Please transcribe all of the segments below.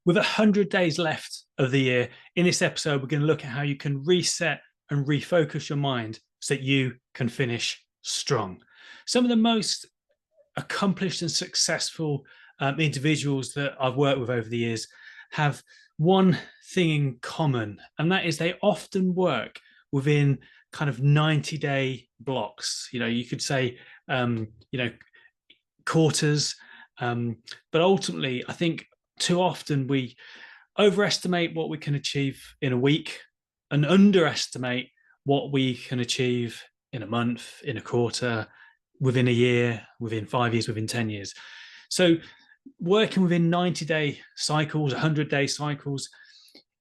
With 100 days left of the year, in this episode, we're going to look at how you can reset and refocus your mind so that you can finish strong. Some of the most accomplished and successful individuals that I've worked with over the years have one thing in common, and that is they often work within kind of 90-day blocks. You could say, quarters. But ultimately, I think too often we overestimate what we can achieve in a week and underestimate what we can achieve in a month, in a quarter, within a year, within 5 years, within 10 years. So working within 90-day cycles, 100-day cycles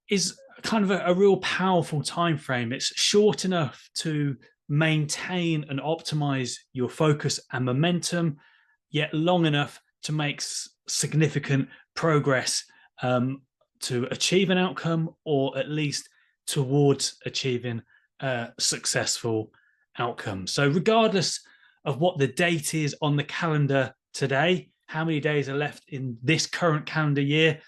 is kind of a real powerful time frame. It's short enough to maintain and optimize your focus and momentum, yet long enough to make significant progress to achieve an outcome, or at least towards achieving a successful outcome. So regardless of what the date is on the calendar today, how many days are left in this current calendar year,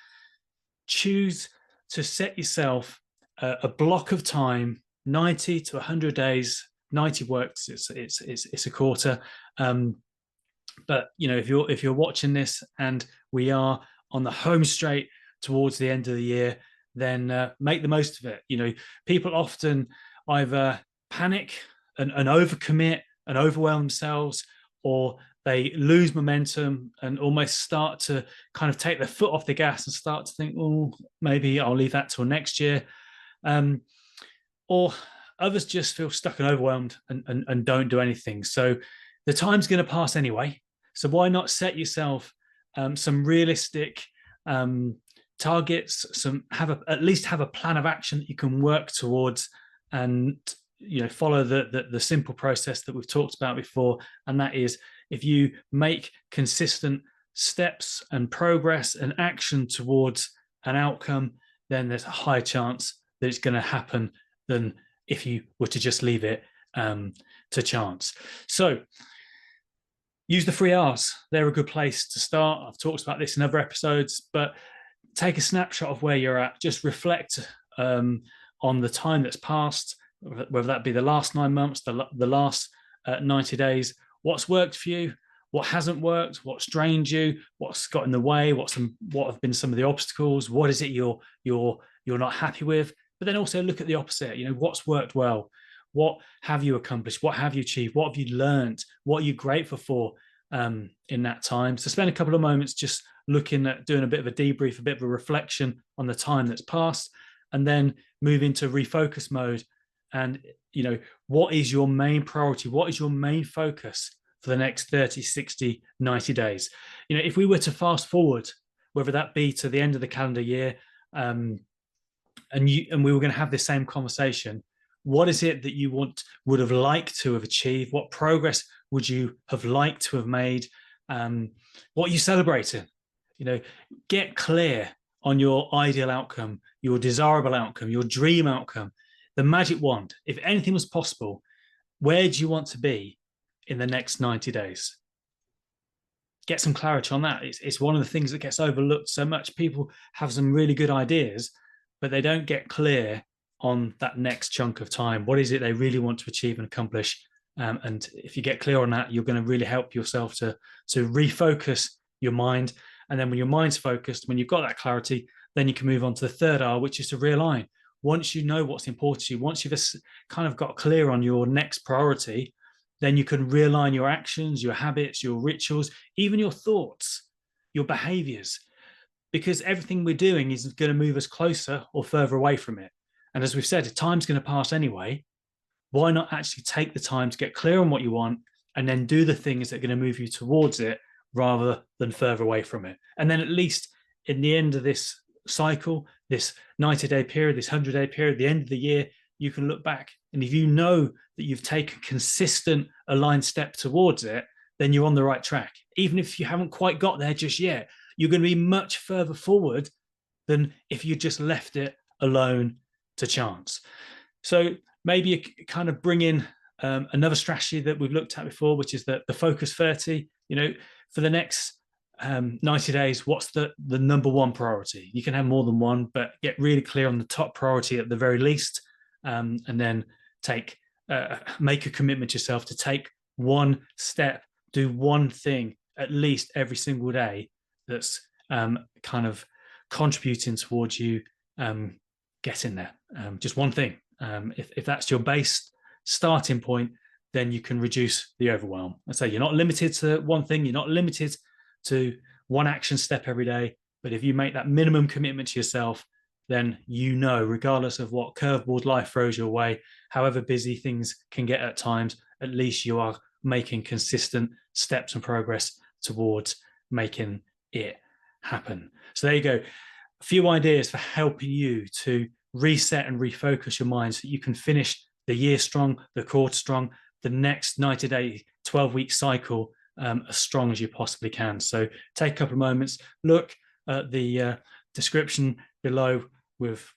choose to set yourself a block of time, 90 to 100 days. 90 works, it's a quarter. But if you're watching this and we are on the home straight towards the end of the year, then make the most of it. People often either panic and overcommit and overwhelm themselves, or they lose momentum and almost start to kind of take their foot off the gas and start to think, oh, maybe I'll leave that till next year. Or others just feel stuck and overwhelmed and don't do anything. So the time's going to pass anyway. So why not set yourself some realistic targets, at least have a plan of action that you can work towards, and follow the simple process that we've talked about before. And that is, if you make consistent steps and progress and action towards an outcome, then there's a high chance that it's going to happen than if you were to just leave it to chance. So use the 3 Rs. They're a good place to start. I've talked about this in other episodes, but take a snapshot of where you're at. Just reflect on the time that's passed, whether that be the last 9 months, the last 90 days. What's worked for you? What hasn't worked? What's drained you? What's got in the way? What have been some of the obstacles? What is it you're not happy with? But then also look at the opposite. What's worked well? What have you accomplished? What have you achieved? What have you learned? What are you grateful for in that time? So spend a couple of moments just looking at doing a bit of a debrief, a bit of a reflection on the time that's passed, and then move into refocus mode. And, what is your main priority? What is your main focus for the next 30, 60, 90 days? If we were to fast forward, whether that be to the end of the calendar year, and we were going to have this same conversation, what is it that you would have liked to have achieved? What progress would you have liked to have made? What are you celebrating? Get clear on your ideal outcome, your desirable outcome, your dream outcome, the magic wand. If anything was possible, where do you want to be in the next 90 days? Get some clarity on that. It's one of the things that gets overlooked so much. People have some really good ideas, but they don't get clear on that next chunk of time. What is it they really want to achieve and accomplish? And if you get clear on that, you're going to really help yourself to refocus your mind. And then when your mind's focused, when you've got that clarity, then you can move on to the 3rd R, which is to realign. Once you know what's important to you, once you've kind of got clear on your next priority, then you can realign your actions, your habits, your rituals, even your thoughts, your behaviors, because everything we're doing is going to move us closer or further away from it. And as we've said, if time's going to pass anyway, why not actually take the time to get clear on what you want and then do the things that are going to move you towards it rather than further away from it? And then at least in the end of this cycle, this 90-day period, this 100-day period, the end of the year, you can look back. And if you know that you've taken consistent aligned step towards it, then you're on the right track. Even if you haven't quite got there just yet, you're going to be much further forward than if you just left it alone to chance. So maybe you kind of bring in another strategy that we've looked at before, which is the focus 30. For the next 90 days, what's the number one priority? You can have more than one, but get really clear on the top priority at the very least, and then make a commitment to yourself to take one step, do one thing at least every single day that's kind of contributing towards you getting there. Just one thing. If that's your base starting point, then you can reduce the overwhelm. I say you're not limited to one thing. You're not limited to one action step every day. But if you make that minimum commitment to yourself, then you know, regardless of what curveball life throws your way, however busy things can get at times, at least you are making consistent steps and progress towards making it happen. So there you go. A few ideas for helping you to reset and refocus your mind so you can finish the year strong, the quarter strong, the next 90-day, 12-week cycle as strong as you possibly can. So take a couple of moments, look at the description below with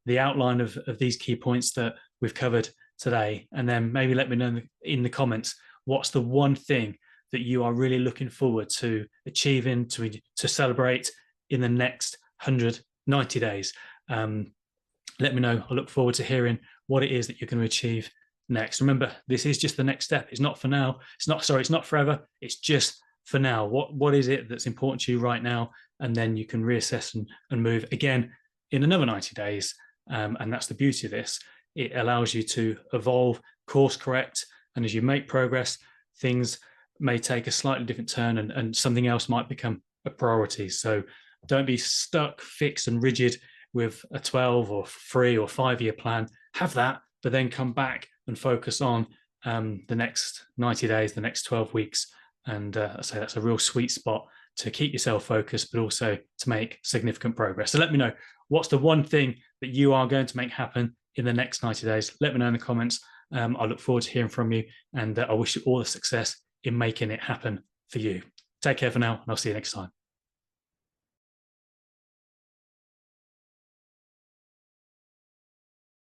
the outline of these key points that we've covered today, and then maybe let me know in the comments what's the one thing that you are really looking forward to achieving, to celebrate in the next 190 days. Let me know. I look forward to hearing what it is that you're going to achieve next. Remember, this is just the next step. It's not for now. It's not forever. It's just for now. What is it that's important to you right now? And then you can reassess and move again in another 90 days. And that's the beauty of this. It allows you to evolve, course correct. And as you make progress, things may take a slightly different turn and something else might become a priority. So don't be stuck, fixed and rigid with a 12 or 3 or 5 year plan. Have that, but then come back and focus on the next 90 days, the next 12 weeks. And I say that's a real sweet spot to keep yourself focused, but also to make significant progress. So let me know, what's the one thing that you are going to make happen in the next 90 days? Let me know in the comments. I look forward to hearing from you, and I wish you all the success in making it happen for you. Take care for now, and I'll see you next time.